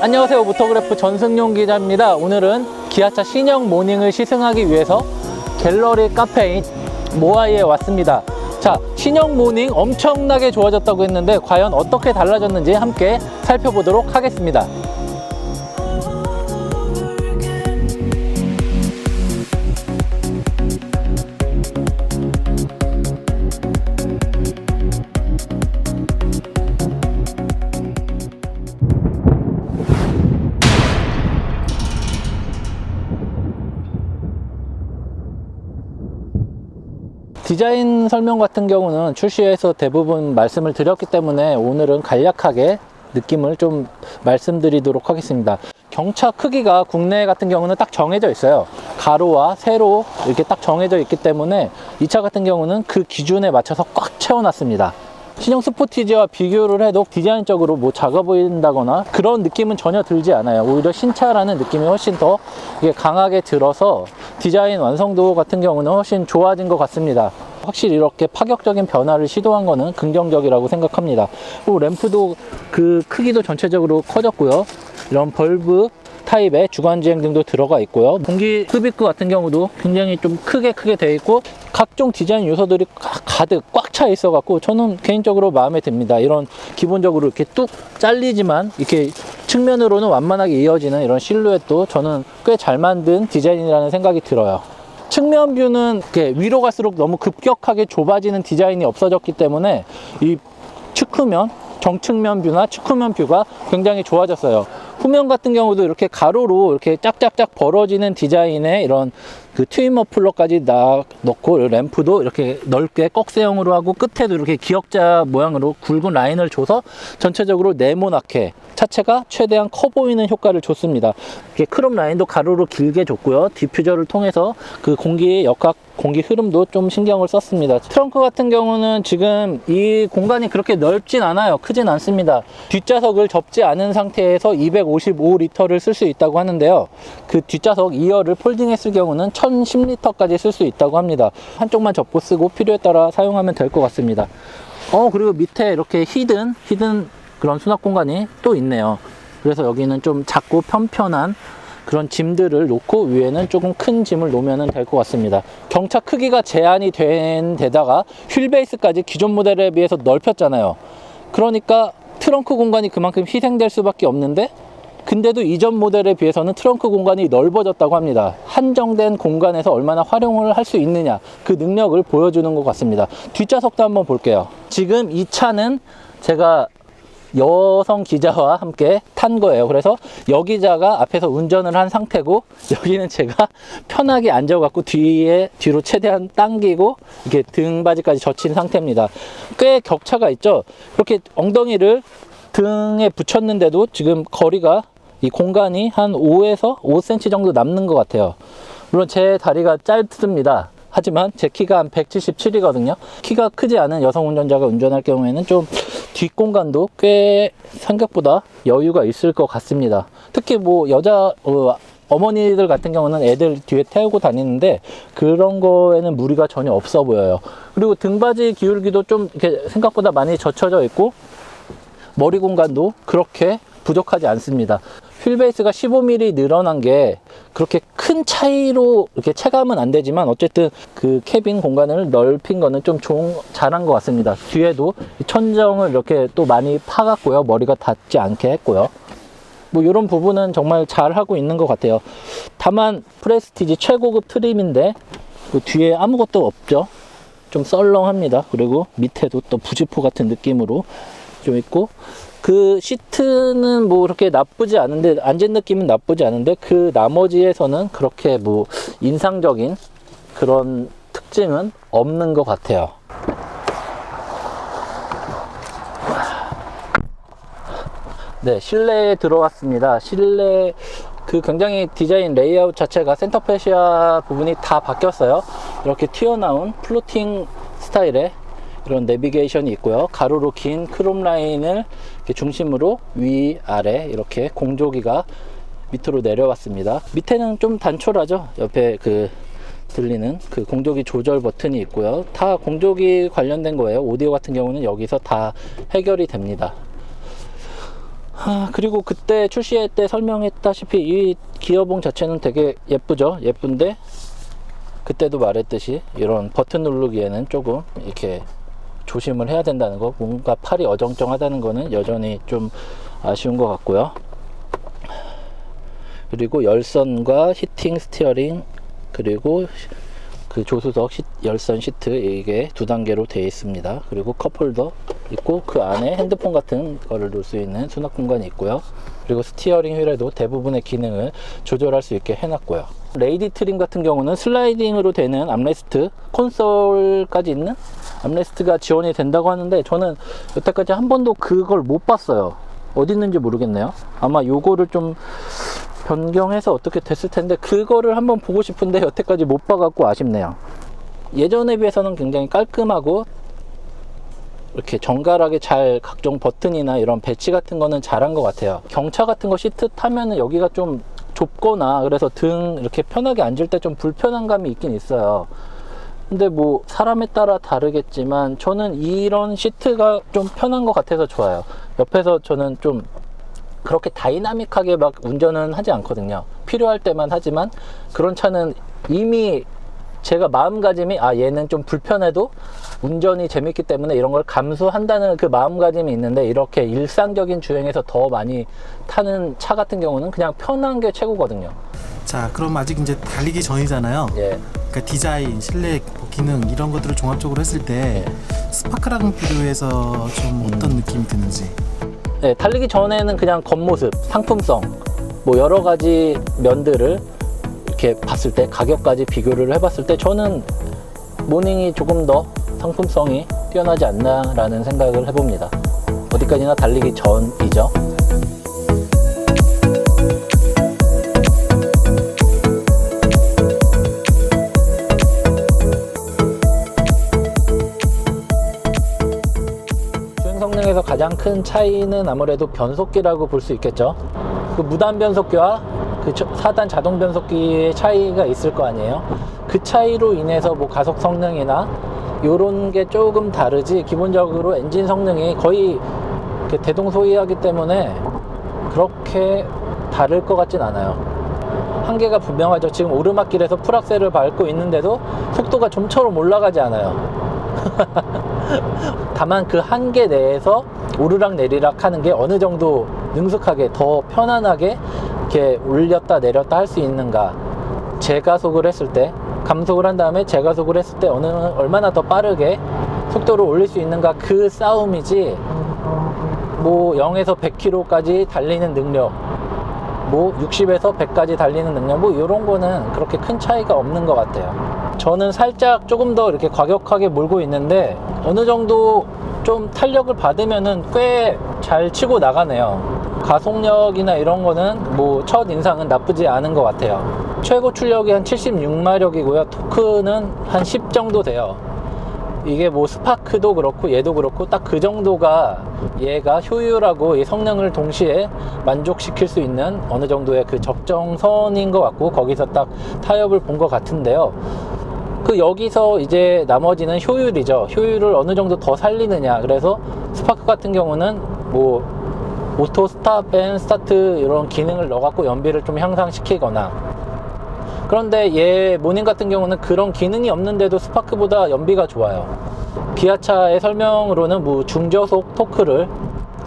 안녕하세요, 모토그래프 전승용 기자입니다. 오늘은 기아차 신형 모닝을 시승하기 위해서 갤러리 카페인 모아이에 왔습니다. 자, 신형 모닝 엄청나게 좋아졌다고 했는데 과연 어떻게 달라졌는지 함께 살펴보도록 하겠습니다. 디자인 설명 같은 경우는 출시에서 대부분 말씀을 드렸기 때문에 오늘은 간략하게 느낌을 좀 말씀드리도록 하겠습니다. 경차 크기가 국내 같은 경우는 딱 정해져 있어요. 가로와 세로 이렇게 딱 정해져 있기 때문에 이 차 같은 경우는 그 기준에 맞춰서 꽉 채워놨습니다. 신형 스포티지와 비교를 해도 디자인적으로 뭐 작아 보인다거나 그런 느낌은 전혀 들지 않아요. 오히려 신차라는 느낌이 훨씬 더 강하게 들어서 디자인 완성도 같은 경우는 훨씬 좋아진 것 같습니다. 확실히 이렇게 파격적인 변화를 시도한 거는 긍정적이라고 생각합니다. 그리고 램프도 그 크기도 전체적으로 커졌고요. 이런 벌브 타입의 주간주행 등도 들어가 있고요. 공기 흡입구 같은 경우도 굉장히 좀 크게 되어 있고 각종 디자인 요소들이 가득 꽉 차 있어 갖고 저는 개인적으로 마음에 듭니다. 이런 기본적으로 이렇게 뚝 잘리지만 이렇게 측면으로는 완만하게 이어지는 이런 실루엣도 저는 꽤 잘 만든 디자인이라는 생각이 들어요. 측면 뷰는 이렇게 위로 갈수록 너무 급격하게 좁아지는 디자인이 없어졌기 때문에 이 측후면, 정측면 뷰나 측후면 뷰가 굉장히 좋아졌어요. 후면 같은 경우도 이렇게 가로로 이렇게 짝짝짝 벌어지는 디자인의 이런 그 트윈 머플러까지 넣고 램프도 이렇게 넓게 꺽쇠형으로 하고 끝에도 이렇게 기역자 모양으로 굵은 라인을 줘서 전체적으로 네모나게 차체가 최대한 커 보이는 효과를 줬습니다. 이렇게 크롬 라인도 가로로 길게 줬고요. 디퓨저를 통해서 그 공기의 역학, 공기 흐름도 좀 신경을 썼습니다. 트렁크 같은 경우는 지금 이 공간이 그렇게 넓진 않아요. 크진 않습니다. 뒷좌석을 접지 않은 상태에서 255리터를 쓸 수 있다고 하는데요. 그 뒷좌석 2열을 폴딩했을 경우는 1010리터까지 쓸 수 있다고 합니다. 한쪽만 접고 쓰고 필요에 따라 사용하면 될 것 같습니다. 그리고 밑에 이렇게 히든 그런 수납 공간이 또 있네요. 그래서 여기는 좀 작고 편편한 그런 짐들을 놓고 위에는 조금 큰 짐을 놓으면 될 것 같습니다. 경차 크기가 제한이 된 데다가 휠 베이스까지 기존 모델에 비해서 넓혔잖아요. 그러니까 트렁크 공간이 그만큼 희생될 수밖에 없는데 근데도 이전 모델에 비해서는 트렁크 공간이 넓어졌다고 합니다. 한정된 공간에서 얼마나 활용을 할 수 있느냐 그 능력을 보여주는 것 같습니다. 뒷좌석도 한번 볼게요. 지금 이 차는 제가 여성 기자와 함께 탄 거예요. 그래서 여기자가 앞에서 운전을 한 상태고 여기는 제가 편하게 앉아갖고 뒤로 최대한 당기고 이렇게 등받이까지 젖힌 상태입니다. 꽤 격차가 있죠. 이렇게 엉덩이를 등에 붙였는데도 지금 거리가 이 공간이 한 5에서 5cm 정도 남는 것 같아요. 물론 제 다리가 짧습니다. 하지만 제 키가 한 177이거든요. 키가 크지 않은 여성 운전자가 운전할 경우에는 좀 뒷공간도 꽤 생각보다 여유가 있을 것 같습니다. 특히 뭐 여자 어머니들 같은 경우는 애들 뒤에 태우고 다니는데 그런 거에는 무리가 전혀 없어 보여요. 그리고 등받이 기울기도 좀 이렇게 생각보다 많이 젖혀져 있고 머리 공간도 그렇게 부족하지 않습니다. 휠베이스가 15mm 늘어난 게 그렇게 큰 차이로 이렇게 체감은 안 되지만 어쨌든 그 캐빈 공간을 넓힌 거는 좀 잘한 것 같습니다. 뒤에도 천정을 이렇게 또 많이 파갔고요. 머리가 닿지 않게 했고요. 뭐 이런 부분은 정말 잘 하고 있는 것 같아요. 다만 프레스티지 최고급 트림인데 그 뒤에 아무것도 없죠. 좀 썰렁합니다. 그리고 밑에도 또 부지포 같은 느낌으로 좀 있고 그 시트는 뭐 그렇게 나쁘지 않은데 앉은 느낌은 나쁘지 않은데 그 나머지에서는 그렇게 뭐 인상적인 그런 특징은 없는 것 같아요. 네, 실내에 들어왔습니다. 실내 그 굉장히 디자인 레이아웃 자체가 센터 페시아 부분이 다 바뀌었어요. 이렇게 튀어나온 플로팅 스타일의 이런 내비게이션이 있고요. 가로로 긴 크롬 라인을 이렇게 중심으로 위아래 이렇게 공조기가 밑으로 내려왔습니다. 밑에는 좀 단촐하죠. 옆에 그 들리는 그 공조기 조절 버튼이 있고요. 다 공조기 관련된 거예요. 오디오 같은 경우는 여기서 다 해결이 됩니다. 그리고 그때 출시할 때 설명했다시피 이 기어봉 자체는 되게 예쁘죠. 예쁜데 그때도 말했듯이 이런 버튼 누르기에는 조금 이렇게 조심을 해야 된다는 거, 뭔가 팔이 어정쩡하다는 거는 여전히 좀 아쉬운 것 같고요. 그리고 열선과 히팅 스티어링, 그리고 그 조수석 열선 시트, 이게 두 단계로 되어 있습니다. 그리고 컵홀더 있고 그 안에 핸드폰 같은 거를 놓을 수 있는 수납 공간이 있고요. 그리고 스티어링 휠에도 대부분의 기능을 조절할 수 있게 해놨고요. 레이디 트림 같은 경우는 슬라이딩으로 되는 암레스트, 콘솔까지 있는 암레스트가 지원이 된다고 하는데 저는 여태까지 한 번도 그걸 못 봤어요. 어디 있는지 모르겠네요. 아마 요거를 좀 변경해서 어떻게 됐을 텐데 그거를 한번 보고 싶은데 여태까지 못 봐갖고 아쉽네요. 예전에 비해서는 굉장히 깔끔하고 이렇게 정갈하게 잘 각종 버튼이나 이런 배치 같은 거는 잘한 것 같아요. 경차 같은 거 시트 타면은 여기가 좀 좁거나 그래서 등 이렇게 편하게 앉을 때 좀 불편한 감이 있긴 있어요. 근데 뭐 사람에 따라 다르겠지만 저는 이런 시트가 좀 편한 것 같아서 좋아요. 옆에서 저는 좀 그렇게 다이나믹하게 막 운전은 하지 않거든요. 필요할 때만 하지만 그런 차는 이미 제가 마음가짐이 얘는 좀 불편해도 운전이 재밌기 때문에 이런 걸 감수한다는 그 마음가짐이 있는데 이렇게 일상적인 주행에서 더 많이 타는 차 같은 경우는 그냥 편한 게 최고거든요. 자, 그럼 아직 이제 달리기 전이잖아요. 예. 그러니까 디자인, 실내 기능 이런 것들을 종합적으로 했을 때 스파크랑 비교해서 좀 어떤 느낌이 드는지. 네, 달리기 전에는 그냥 겉모습, 상품성, 뭐 여러 가지 면들을 이렇게 봤을 때 가격까지 비교를 해봤을 때 저는 모닝이 조금 더 상품성이 뛰어나지 않나라는 생각을 해봅니다. 어디까지나 달리기 전이죠. 주행 성능에서 가장 큰 차이는 아무래도 변속기라고 볼 수 있겠죠. 그 무단 변속기와 그 4단 자동 변속기의 차이가 있을 거 아니에요. 그 차이로 인해서 뭐 가속 성능이나 요런 게 조금 다르지 기본적으로 엔진 성능이 거의 대동소이하기 때문에 그렇게 다를 것 같진 않아요. 한계가 분명하죠. 지금 오르막길에서 풀악셀을 밟고 있는데도 속도가 좀처럼 올라가지 않아요. 다만 그 한계 내에서 오르락 내리락 하는 게 어느 정도 능숙하게 더 편안하게 이렇게 올렸다 내렸다 할 수 있는가. 재가속을 했을 때, 감속을 한 다음에 재가속을 했을 때 얼마나 더 빠르게 속도를 올릴 수 있는가, 그 싸움이지 뭐 0에서 100km까지 달리는 능력, 뭐 60에서 100까지 달리는 능력, 뭐 이런 거는 그렇게 큰 차이가 없는 것 같아요. 저는 살짝 조금 더 이렇게 과격하게 몰고 있는데 어느 정도 좀 탄력을 받으면은 꽤 잘 치고 나가네요. 가속력이나 이런 거는 뭐 첫 인상은 나쁘지 않은 것 같아요. 최고 출력이 한 76마력이고요. 토크는 한 10 정도 돼요. 이게 뭐 스파크도 그렇고 얘도 그렇고 딱 그 정도가 얘가 효율하고 이 성능을 동시에 만족시킬 수 있는 어느 정도의 그 적정선인 것 같고 거기서 딱 타협을 본 것 같은데요. 그 여기서 이제 나머지는 효율이죠. 효율을 어느 정도 더 살리느냐. 그래서 스파크 같은 경우는 뭐 오토 스탑 앤 스타트 이런 기능을 넣어갖고 연비를 좀 향상시키거나, 그런데 얘 모닝 같은 경우는 그런 기능이 없는데도 스파크보다 연비가 좋아요. 기아차의 설명으로는 뭐 중저속 토크를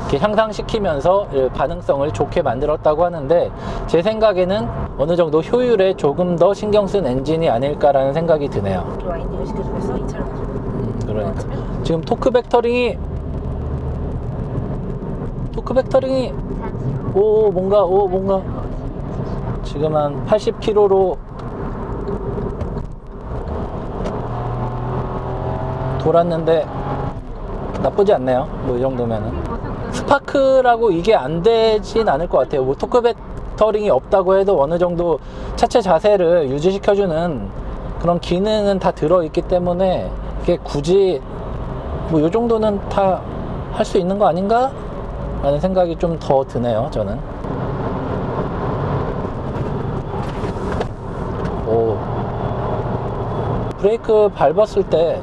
이렇게 향상시키면서 반응성을 좋게 만들었다고 하는데 제 생각에는 어느 정도 효율에 조금 더 신경 쓴 엔진이 아닐까라는 생각이 드네요. 그러니까 지금 토크 벡터링이 뭔가 지금 한 80km로 돌았는데 나쁘지 않네요. 뭐 이 정도면은 스파크라고 이게 안 되진 않을 것 같아요. 뭐 토크 벡터링이 없다고 해도 어느 정도 차체 자세를 유지시켜주는 그런 기능은 다 들어있기 때문에 이게 굳이 뭐 이 정도는 다 할 수 있는 거 아닌가? 라는 생각이 좀 더 드네요, 저는. 오, 브레이크 밟았을 때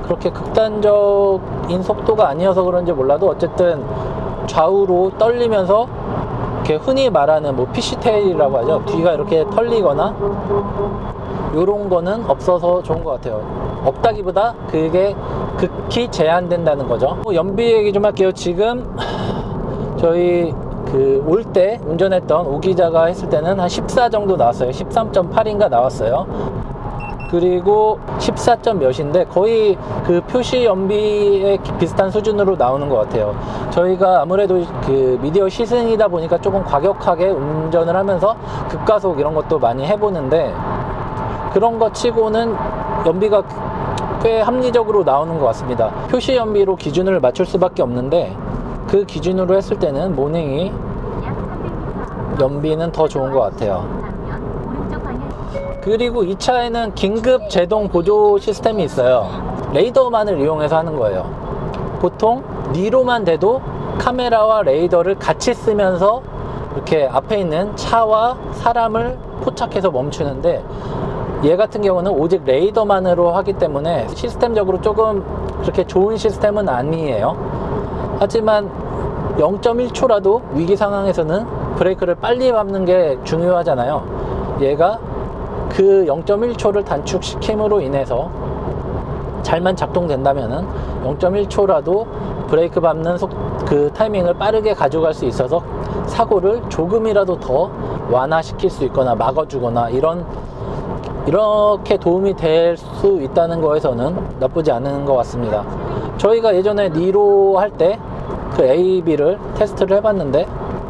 그렇게 극단적인 속도가 아니어서 그런지 몰라도 어쨌든 좌우로 떨리면서 이렇게 흔히 말하는 뭐 피쉬테일이라고 하죠. 뒤가 이렇게 털리거나 요런 거는 없어서 좋은 것 같아요. 없다기보다 그게 극히 제한된다는 거죠. 연비 얘기 좀 할게요. 지금 저희 올 때 운전했던 오 기자가 했을 때는 한 14 정도 나왔어요. 13.8인가 나왔어요. 그리고 14점 몇인데 거의 그 표시 연비에 비슷한 수준으로 나오는 것 같아요. 저희가 아무래도 그 미디어 시승이다 보니까 조금 과격하게 운전을 하면서 급가속 이런 것도 많이 해보는데 그런 거 치고는 연비가 꽤 합리적으로 나오는 것 같습니다. 표시 연비로 기준을 맞출 수밖에 없는데 그 기준으로 했을 때는 모닝이 연비는 더 좋은 것 같아요. 그리고 이 차에는 긴급 제동 보조 시스템이 있어요. 레이더만을 이용해서 하는 거예요. 보통 니로만 돼도 카메라와 레이더를 같이 쓰면서 이렇게 앞에 있는 차와 사람을 포착해서 멈추는데 얘 같은 경우는 오직 레이더만으로 하기 때문에 시스템적으로 조금 그렇게 좋은 시스템은 아니에요. 하지만 0.1초라도 위기 상황에서는 브레이크를 빨리 밟는 게 중요하잖아요. 얘가 그 0.1초를 단축시킴으로 인해서 잘만 작동된다면은 0.1초라도 브레이크 밟는 그 타이밍을 빠르게 가져갈 수 있어서 사고를 조금이라도 더 완화시킬 수 있거나 막아주거나 이렇게 도움이 될 수 있다는 거에서는 나쁘지 않은 것 같습니다. 저희가 예전에 니로 할 때 그 AB를 테스트를 해봤는데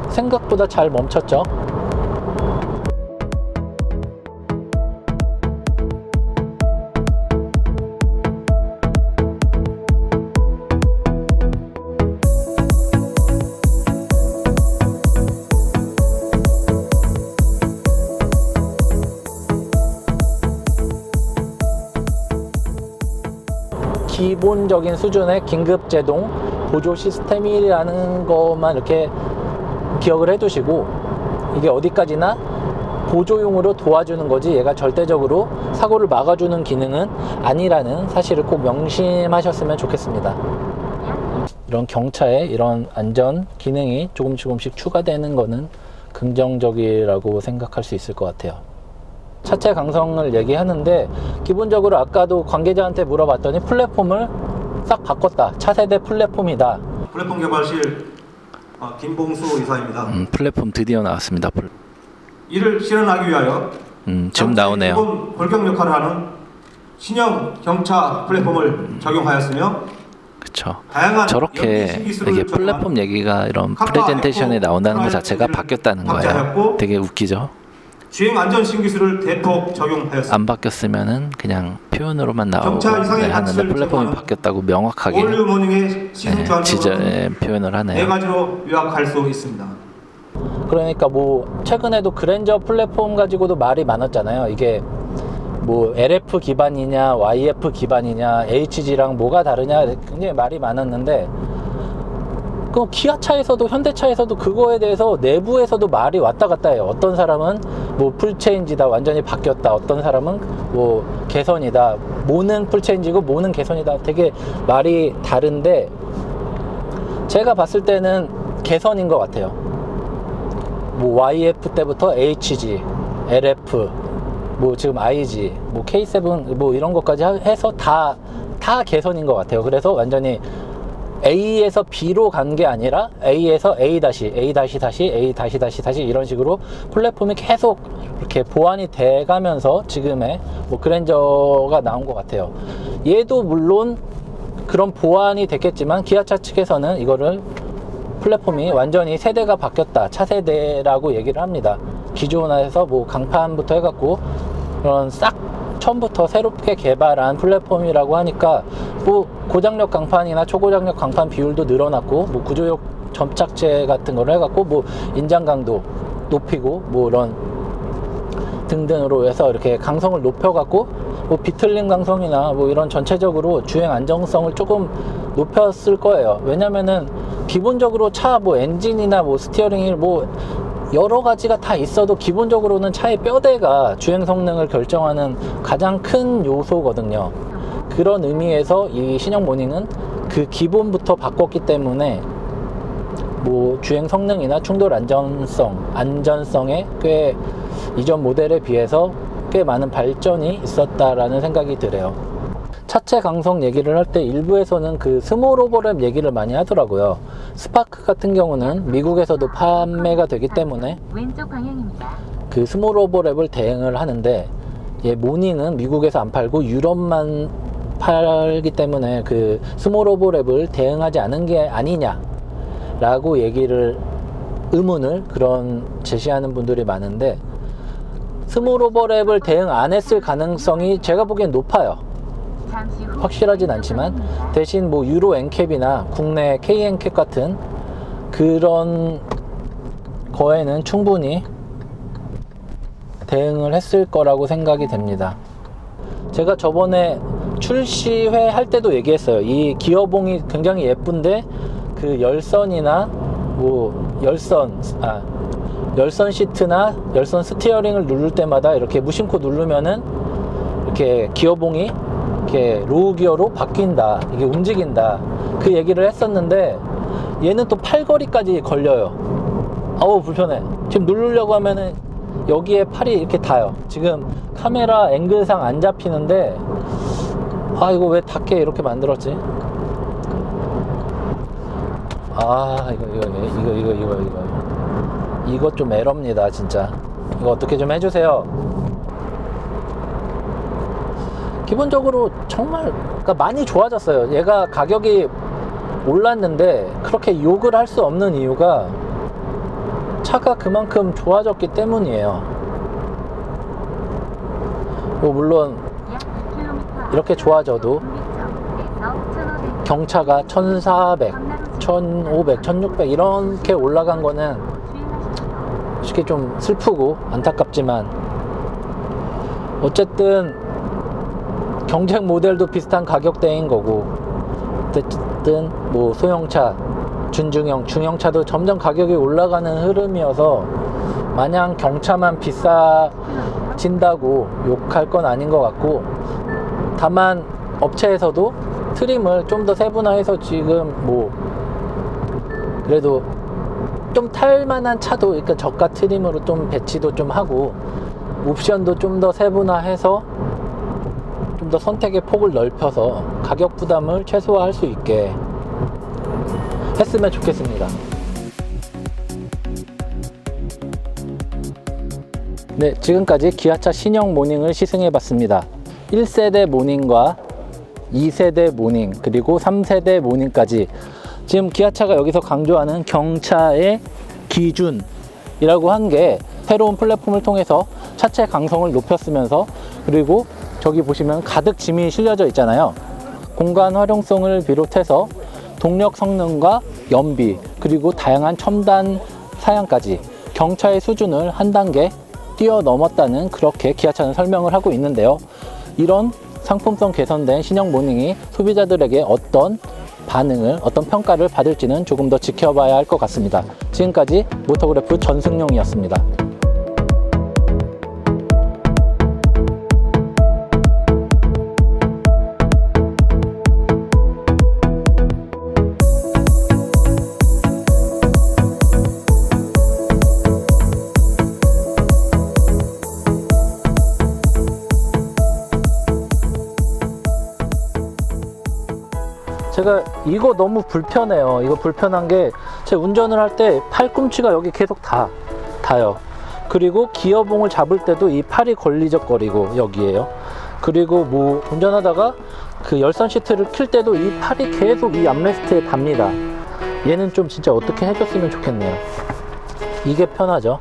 생각보다 잘 멈췄죠. 기본적인 수준의 긴급 제동 보조 시스템이라는 것만 이렇게 기억을 해 두시고 이게 어디까지나 보조용으로 도와주는 거지 얘가 절대적으로 사고를 막아주는 기능은 아니라는 사실을 꼭 명심하셨으면 좋겠습니다. 이런 경차에 이런 안전 기능이 조금씩 추가되는 거는 긍정적이라고 생각할 수 있을 것 같아요. 차체 강성을 얘기하는데 기본적으로 아까도 관계자한테 물어봤더니 플랫폼을 싹 바꿨다. 차세대 플랫폼이다. 플랫폼 개발실 김봉수 이사입니다. 플랫폼 드디어 나왔습니다. 이를 실현하기 위하여 지금 나오네요. 기본 골격 역할을 하는 신형 경차 플랫폼을 적용하였으며 그쵸. 다양한 저렇게 연비 신기술을 이게 적용한 플랫폼 얘기가 이런 카파 프레젠테이션에 에코 나온다는 것 자체가 프라이머리를 바뀌었다는 거예요. 확장하였고 되게 웃기죠. 주행 안전 신기술을 대폭 적용하였습니다. 안 바뀌었으면은 그냥 표현으로만 나오고 경차 이상의 하는데 가치를 플랫폼이 제공하는 바뀌었다고 명확하게 올류 모닝의 시승 지적에 주안점은 표현을 네 하네요. 가지로 요약할 수 있습니다. 그러니까 뭐 최근에도 그랜저 플랫폼 가지고도 말이 많았잖아요. 이게 뭐 LF 기반이냐 YF 기반이냐 HG랑 뭐가 다르냐 굉장히 말이 많았는데 그 기아차에서도 현대차에서도 그거에 대해서 내부에서도 말이 왔다 갔다 해요. 어떤 사람은 뭐 풀체인지다 완전히 바뀌었다, 어떤 사람은 뭐 개선이다, 뭐는 풀체인지고 뭐는 개선이다, 되게 말이 다른데 제가 봤을 때는 개선인 것 같아요. 뭐 YF 때부터 HG, LF, 뭐 지금 IG, 뭐 K7 뭐 이런 것까지 해서 다 개선인 것 같아요. 그래서 완전히 A에서 B로 간 게 아니라 A에서 A 다시 이런 식으로 플랫폼이 계속 이렇게 보완이 돼 가면서 지금의 뭐 그랜저가 나온 것 같아요. 얘도 물론 그런 보완이 됐겠지만 기아차 측에서는 이거를 플랫폼이 완전히 세대가 바뀌었다, 차세대라고 얘기를 합니다. 기존에서 뭐 강판부터 해갖고 그런 싹 처음부터 새롭게 개발한 플랫폼이라고 하니까 뭐 고장력 강판이나 초고장력 강판 비율도 늘어났고 뭐 구조역 접착제 같은 거를 해갖고 뭐 인장 강도 높이고 뭐 이런 등등으로 해서 이렇게 강성을 높여갖고 뭐 비틀림 강성이나 뭐 이런 전체적으로 주행 안정성을 조금 높였을 거예요. 왜냐면은 기본적으로 차 뭐 엔진이나 뭐 스티어링이 뭐 여러 가지가 다 있어도 기본적으로는 차의 뼈대가 주행 성능을 결정하는 가장 큰 요소거든요. 그런 의미에서 이 신형 모닝은 그 기본부터 바꿨기 때문에 뭐 주행 성능이나 충돌 안전성에 꽤 이전 모델에 비해서 꽤 많은 발전이 있었다라는 생각이 들어요. 차체 강성 얘기를 할 때 일부에서는 그 스몰 오버랩 얘기를 많이 하더라고요. 스파크 같은 경우는 미국에서도 판매가 되기 때문에 왼쪽 방향입니다. 그 스몰 오버랩을 대응을 하는데, 얘 모닝은 미국에서 안 팔고 유럽만 팔기 때문에 그 스몰 오버랩을 대응하지 않은 게 아니냐 라고 의문을 그런 제시하는 분들이 많은데, 스몰 오버랩을 대응 안 했을 가능성이 제가 보기엔 높아요. 잠시 후 확실하진 왼쪽 않지만 방향입니다. 대신 뭐 유로 엔캡이나 국내 K 엔캡 같은 그런 거에는 충분히 대응을 했을 거라고 생각이 됩니다. 제가 저번에 출시회 할 때도 얘기했어요. 이 기어봉이 굉장히 예쁜데 그 열선이나 뭐 열선 시트나 열선 스티어링을 누를 때마다 이렇게 무심코 누르면은 이렇게 기어봉이 이렇게 로우 기어로 바뀐다, 이게 움직인다, 그 얘기를 했었는데 얘는 또 팔걸이까지 걸려요. 아우 불편해. 지금 누르려고 하면은 여기에 팔이 이렇게 닿아요. 지금 카메라 앵글상 안 잡히는데, 아 이거 왜 닿게 이렇게 만들었지? 아 이거 좀 에러입니다 진짜. 이거 어떻게 좀 해주세요. 기본적으로 정말 그러니까 많이 좋아졌어요. 얘가 가격이 올랐는데 그렇게 욕을 할 수 없는 이유가 차가 그만큼 좋아졌기 때문이에요. 뭐 물론 약 2km 이렇게 좋아져도 경차가 1400, 1500, 1600 이렇게 올라간 거는 솔직히 좀 슬프고 안타깝지만, 어쨌든 경쟁 모델도 비슷한 가격대인 거고, 어쨌든 뭐 소형차, 준중형, 중형차도 점점 가격이 올라가는 흐름이어서 마냥 경차만 비싸진다고 욕할 건 아닌 것 같고, 다만 업체에서도 트림을 좀 더 세분화해서 지금 뭐 그래도 좀 탈만한 차도, 그러니까 저가 트림으로 좀 배치도 좀 하고 옵션도 좀 더 세분화해서 좀 더 선택의 폭을 넓혀서 가격 부담을 최소화할 수 있게 했으면 좋겠습니다. 네, 지금까지 기아차 신형 모닝을 시승해 봤습니다. 1세대 모닝과 2세대 모닝, 그리고 3세대 모닝까지 지금 기아차가 여기서 강조하는 경차의 기준이라고 한 게 새로운 플랫폼을 통해서 차체 강성을 높였으면서, 그리고 저기 보시면 가득 짐이 실려져 있잖아요. 공간 활용성을 비롯해서 동력 성능과 연비, 그리고 다양한 첨단 사양까지 경차의 수준을 한 단계 뛰어넘었다는, 그렇게 기아차는 설명을 하고 있는데요. 이런 상품성 개선된 신형 모닝이 소비자들에게 어떤 반응을, 어떤 평가를 받을지는 조금 더 지켜봐야 할 것 같습니다. 지금까지 모터그래프 전승용이었습니다. 제가 이거 너무 불편해요. 이거 불편한 게, 제가 운전을 할 때 팔꿈치가 여기 계속 닿아요. 그리고 기어봉을 잡을 때도 이 팔이 걸리적거리고 여기에요. 그리고 뭐 운전하다가 그 열선 시트를 킬 때도 이 팔이 계속 이 암레스트에 닿습니다. 얘는 좀 진짜 어떻게 해줬으면 좋겠네요. 이게 편하죠.